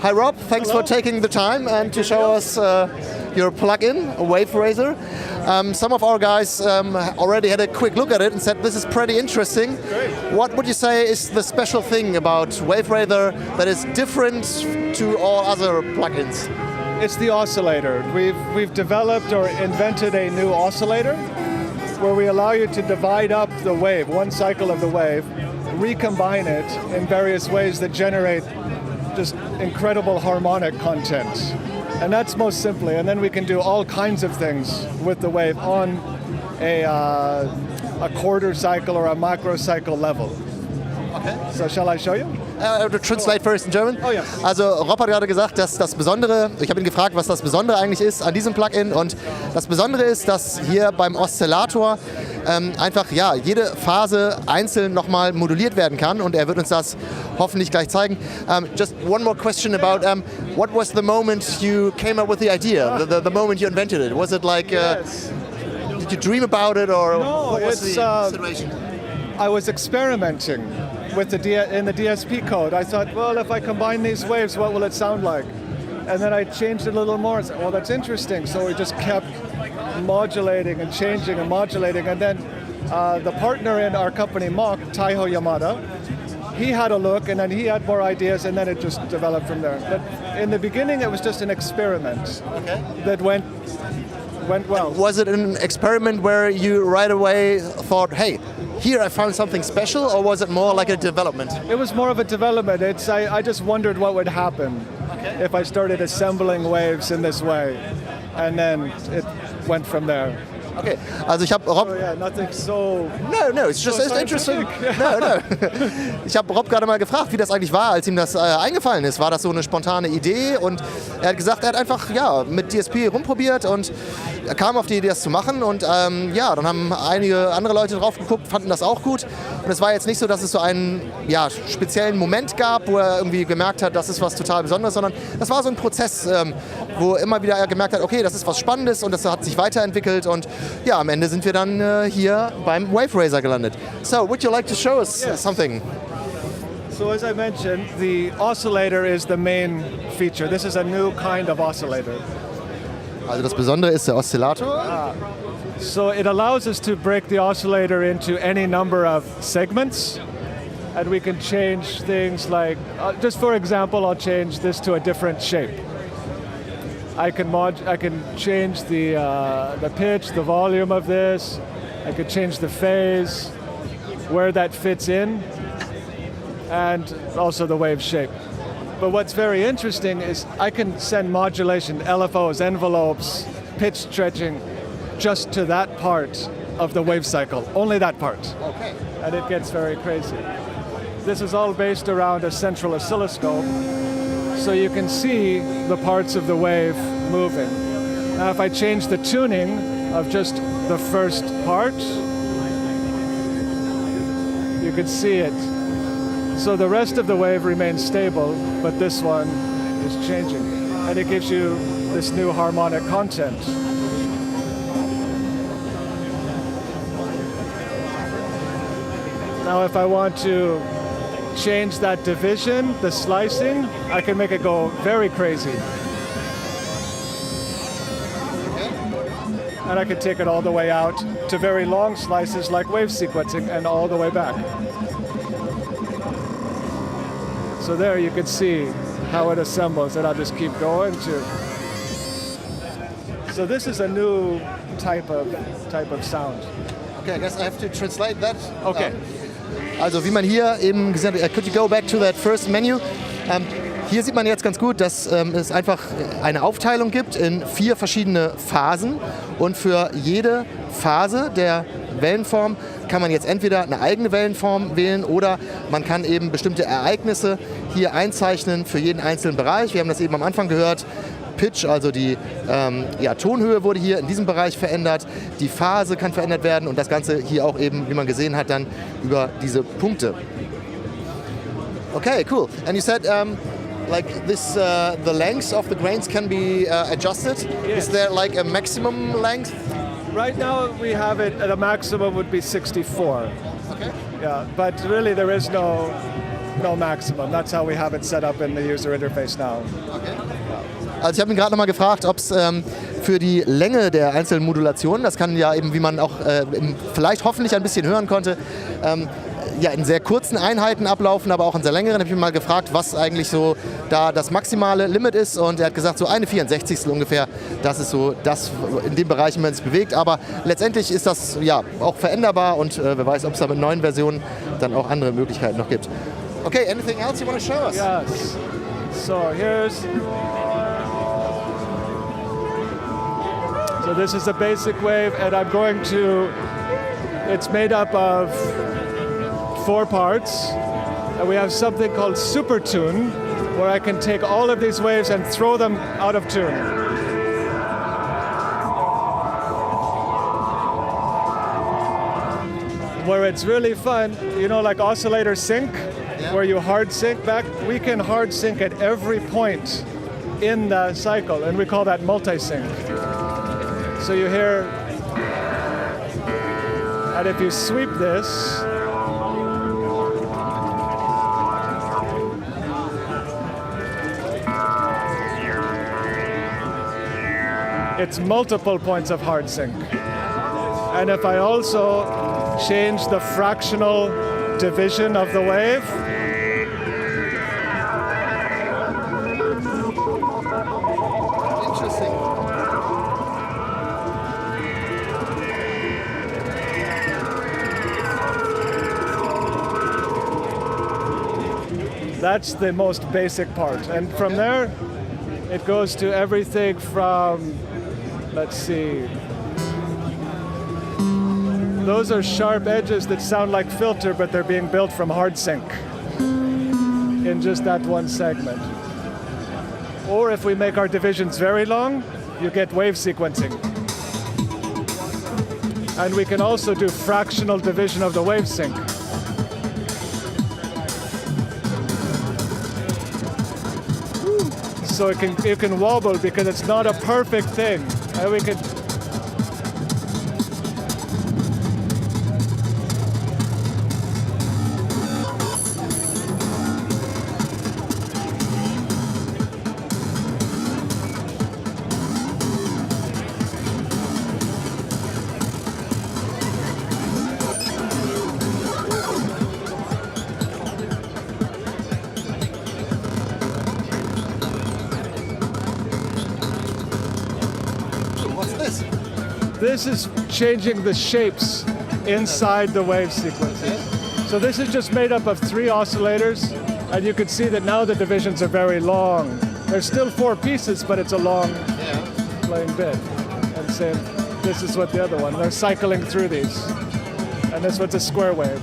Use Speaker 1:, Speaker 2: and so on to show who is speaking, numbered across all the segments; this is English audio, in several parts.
Speaker 1: Hi Rob, thanks
Speaker 2: Hello.
Speaker 1: for taking the time and to show us your plugin, a Waverazor. Some of our guys already had a quick look at it and said this is pretty interesting.
Speaker 2: Great.
Speaker 1: What would you say is the special thing about Waverazor that is different to all other plugins?
Speaker 2: It's the oscillator. We've developed or invented a new oscillator where we allow you to divide up the wave, one cycle of the wave, recombine it in various ways that generate just incredible harmonic content. And that's most simply. And then we can do all kinds of things with the wave on a quarter cycle or a macro cycle level.
Speaker 1: Okay.
Speaker 2: So shall I show you?
Speaker 1: To translate first in German.
Speaker 2: Oh, ja.
Speaker 1: Also Rob hat gerade gesagt, dass das Besondere, ich habe ihn gefragt, was das Besondere eigentlich ist an diesem Plugin, und das Besondere ist, dass hier beim Oszillator einfach jede Phase einzeln nochmal moduliert werden kann, und er wird uns das hoffentlich gleich zeigen. Just one more question about what was the moment you came up with the idea, the moment you invented it? Was it like, did you dream about it, or
Speaker 2: No,
Speaker 1: what was the situation?
Speaker 2: I was experimenting with in the DSP code. I thought, well, if I combine these waves, what will it sound like? And then I changed it a little more and said, well, that's interesting. So we just kept modulating and changing and modulating. And then the partner in our company, Mock, Taiho Yamada, he had a look, and then he had more ideas, and then it just developed from there. But in the beginning, it was just an experiment that went well.
Speaker 1: Was it an experiment where you right away thought, hey, here I found something special, or was it more like a development?
Speaker 2: It was more of a development. I just wondered what would happen if I started assembling waves in this way, and then it went from there.
Speaker 1: Okay, also ich habe Rob...
Speaker 2: Oh yeah, nothing so...
Speaker 1: No, it's just it's interesting. No. Ich habe Rob gerade mal gefragt, wie das eigentlich war, als ihm das eingefallen ist. War das so eine spontane Idee? Und er hat gesagt, er hat einfach mit DSP rumprobiert und er kam auf die Idee, das zu machen. Und dann haben einige andere Leute drauf geguckt, fanden das auch gut. Und es war jetzt nicht so, dass es so einen speziellen Moment gab, wo er irgendwie gemerkt hat, das ist was total Besonderes, sondern das war so ein Prozess, wo immer wieder er gemerkt hat, okay, das ist was Spannendes, und das hat sich weiterentwickelt, und am Ende sind wir dann hier beim Waverazor gelandet. So, would you like to show us something?
Speaker 2: So as I mentioned, the oscillator is the main feature. This is a new kind of oscillator.
Speaker 1: Also das Besondere ist der Oszillator.
Speaker 2: So it allows us to break the oscillator into any number of segments, and we can change things like, just for example, I'll change this to a different shape. I can change the pitch, the volume of this. I could change the phase, where that fits in, and also the wave shape. But what's very interesting is I can send modulation, LFOs, envelopes, pitch stretching, just to that part of the wave cycle, only that part.
Speaker 1: Okay.
Speaker 2: And it gets very crazy. This is all based around a central oscilloscope, so you can see the parts of the wave moving. Now if I change the tuning of just the first part, you can see it. So the rest of the wave remains stable, but this one is changing. And it gives you this new harmonic content. Now if I want to change that division, the slicing, I can make it go very crazy. And I can take it all the way out to very long slices like wave sequencing, and all the way back. So there you can see how it assembles, and I'll just keep going to. So this is a new type of sound.
Speaker 1: Okay, I guess I have to translate that.
Speaker 2: Okay.
Speaker 1: Also wie man hier eben gesehen hat, could you go back to that first menu? Hier sieht man jetzt ganz gut, dass es einfach eine Aufteilung gibt in 4 verschiedene Phasen, und für jede Phase der Wellenform kann man jetzt entweder eine eigene Wellenform wählen, oder man kann eben bestimmte Ereignisse hier einzeichnen für jeden einzelnen Bereich. Wir haben das eben am Anfang gehört. Pitch, also die Tonhöhe wurde hier in diesem Bereich verändert, die Phase kann verändert werden, und das Ganze hier auch eben, wie man gesehen hat, dann über diese Punkte. Okay, cool. And you said like this, the length of the grains can be adjusted.
Speaker 2: Yes.
Speaker 1: Is there like a maximum length?
Speaker 2: Right now we have it at a maximum would be 64.
Speaker 1: Okay.
Speaker 2: Yeah, but really there is no no maximum. That's how we have it set up in the user interface now.
Speaker 1: Also ich habe ihn gerade nochmal gefragt, ob es für die Länge der einzelnen Modulationen, das kann ja eben, wie man auch vielleicht hoffentlich ein bisschen hören konnte, ja, in sehr kurzen Einheiten ablaufen, aber auch in sehr längeren. Habe ich ihn mal gefragt, was eigentlich so da das maximale Limit ist, und er hat gesagt, so eine 64. ungefähr, das ist so das, in dem Bereich, in dem man sich bewegt, aber letztendlich ist das ja auch veränderbar, und wer weiß, ob es da mit neuen Versionen dann auch andere Möglichkeiten noch gibt. Okay, anything else you want to show us?
Speaker 2: Yes. So this is a basic wave, and I'm going to, it's made up of 4 parts, and we have something called super tune, where I can take all of these waves and throw them out of tune. Where it's really fun, you know, like oscillator sync, where you hard sync back, we can hard sync at every point in the cycle, and we call that multi-sync. So you hear, and if you sweep this, it's multiple points of hard sync. And if I also change the fractional division of the wave, that's the most basic part. And from there, it goes to everything from, let's see, those are sharp edges that sound like filter, but they're being built from hard sync in just that one segment. Or if we make our divisions very long, you get wave sequencing. And we can also do fractional division of the wave sync. So it can wobble because it's not a perfect thing. And we can. This is changing the shapes inside the wave sequences. So this is just made up of 3 oscillators, and you can see that now the divisions are very long. There's still 4 pieces, but it's a long playing bit. And same, this is what the other one, they're cycling through these. And this one's a square wave.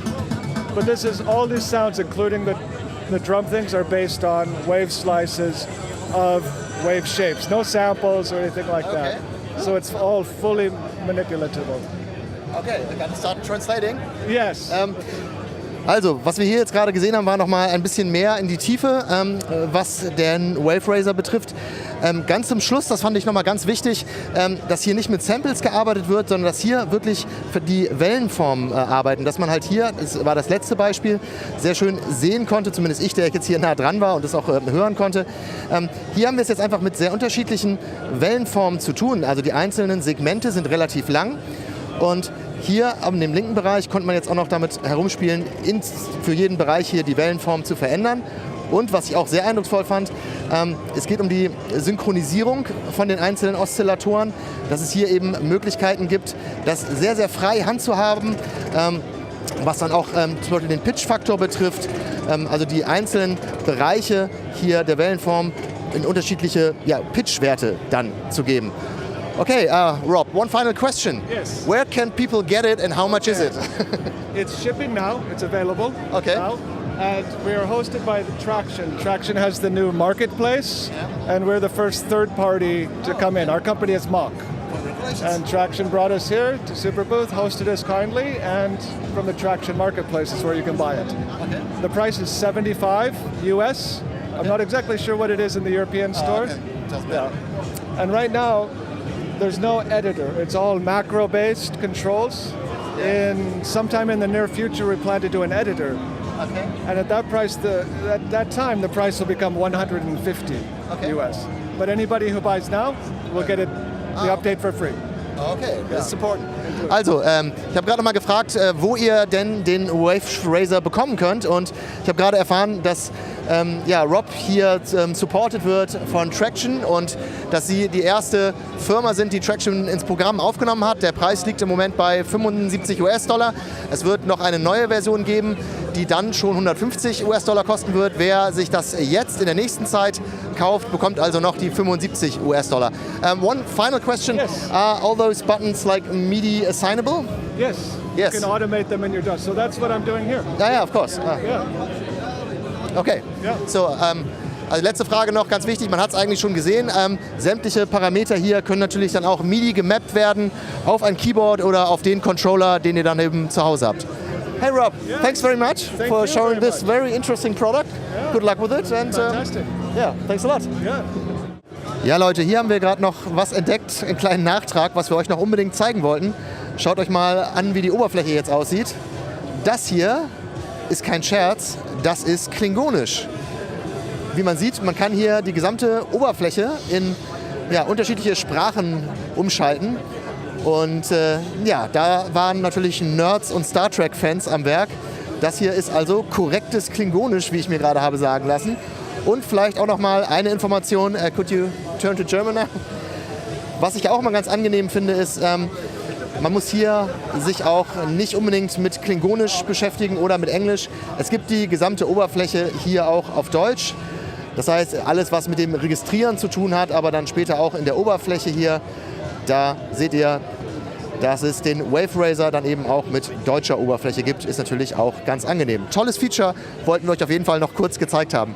Speaker 2: But this is, all these sounds, including the drum things, are based on wave slices of wave shapes. No samples or anything like that. So it's all fully manipulatable.
Speaker 1: Okay, I can start translating.
Speaker 2: Yes.
Speaker 1: Also, was wir hier jetzt gerade gesehen haben, war nochmal ein bisschen mehr in die Tiefe, was den Waverazor betrifft. Ganz zum Schluss, das fand ich nochmal ganz wichtig, dass hier nicht mit Samples gearbeitet wird, sondern dass hier wirklich für die Wellenform arbeiten. Dass man halt hier, das war das letzte Beispiel, sehr schön sehen konnte, zumindest ich, der jetzt hier nah dran war und das auch hören konnte. Hier haben wir es jetzt einfach mit sehr unterschiedlichen Wellenformen zu tun. Also die einzelnen Segmente sind relativ lang. Und hier in dem linken Bereich konnte man jetzt auch noch damit herumspielen, für jeden Bereich hier die Wellenform zu verändern. Und was ich auch sehr eindrucksvoll fand, es geht um die Synchronisierung von den einzelnen Oszillatoren, dass es hier eben Möglichkeiten gibt, das sehr, sehr frei handzuhaben, was dann auch zum Beispiel den Pitch-Faktor betrifft, also die einzelnen Bereiche hier der Wellenform in unterschiedliche Pitch-Werte dann zu geben. Okay, Rob, one final question.
Speaker 2: Yes.
Speaker 1: Where can people get it and how much is it?
Speaker 2: It's shipping now. It's available now. And we are hosted by Traction. Traction has the new marketplace, and we're the first third party to come in. Our company is Mock. And Traction brought us here to Super Booth, hosted us kindly, and from the Traction marketplace is where you can buy it. Okay. The price is $75 US. I'm not exactly sure what it is in the European stores.
Speaker 1: Yeah.
Speaker 2: And right now, there's no editor. It's all macro-based controls. Sometime in the near future, we plan to do an editor.
Speaker 1: Okay.
Speaker 2: And at that price, at that time, the price will become 150 US. But anybody who buys now will get it, the update for free.
Speaker 1: Okay, that's important. Also, ich habe gerade mal gefragt, wo ihr denn den Waverazor bekommen könnt, und ich habe gerade erfahren, dass Rob hier supported wird von Traction und dass sie die erste Firma sind, die Traction ins Programm aufgenommen hat. Der Preis liegt im Moment bei 75 US-Dollar. Es wird noch eine neue Version geben, die dann schon 150 US-Dollar kosten wird. Wer sich das jetzt in der nächsten Zeit kauft, bekommt also noch die 75 US-Dollar. One final question.
Speaker 2: Yes.
Speaker 1: Are all those buttons like MIDI assignable?
Speaker 2: Yes.
Speaker 1: Yes.
Speaker 2: You can automate them in your DOS. So that's what I'm doing here.
Speaker 1: Yeah, of course.
Speaker 2: Yeah.
Speaker 1: Okay.
Speaker 2: Ja.
Speaker 1: So, also letzte Frage noch, ganz wichtig, man hat es eigentlich schon gesehen, sämtliche Parameter hier können natürlich dann auch MIDI gemappt werden auf ein Keyboard oder auf den Controller, den ihr dann eben zu Hause habt. Hey Rob, thanks very much for showing this very interesting product.
Speaker 2: Yeah.
Speaker 1: Good luck with it. And,
Speaker 2: Fantastic.
Speaker 1: Yeah, thanks a lot.
Speaker 2: Yeah.
Speaker 1: Ja Leute, hier haben wir gerade noch was entdeckt, einen kleinen Nachtrag, was wir euch noch unbedingt zeigen wollten. Schaut euch mal an, wie die Oberfläche jetzt aussieht. Das hier ist kein Scherz, das ist klingonisch. Wie man sieht, man kann hier die gesamte Oberfläche in unterschiedliche Sprachen umschalten. Und da waren natürlich Nerds und Star Trek-Fans am Werk. Das hier ist also korrektes Klingonisch, wie ich mir gerade habe sagen lassen. Und vielleicht auch noch mal eine Information, could you turn to German now? Was ich auch mal ganz angenehm finde, ist, man muss hier sich auch nicht unbedingt mit Klingonisch beschäftigen oder mit Englisch. Es gibt die gesamte Oberfläche hier auch auf Deutsch. Das heißt, alles, was mit dem Registrieren zu tun hat, aber dann später auch in der Oberfläche hier, da seht ihr, dass es den Waverazor dann eben auch mit deutscher Oberfläche gibt, ist natürlich auch ganz angenehm. Tolles Feature, wollten wir euch auf jeden Fall noch kurz gezeigt haben.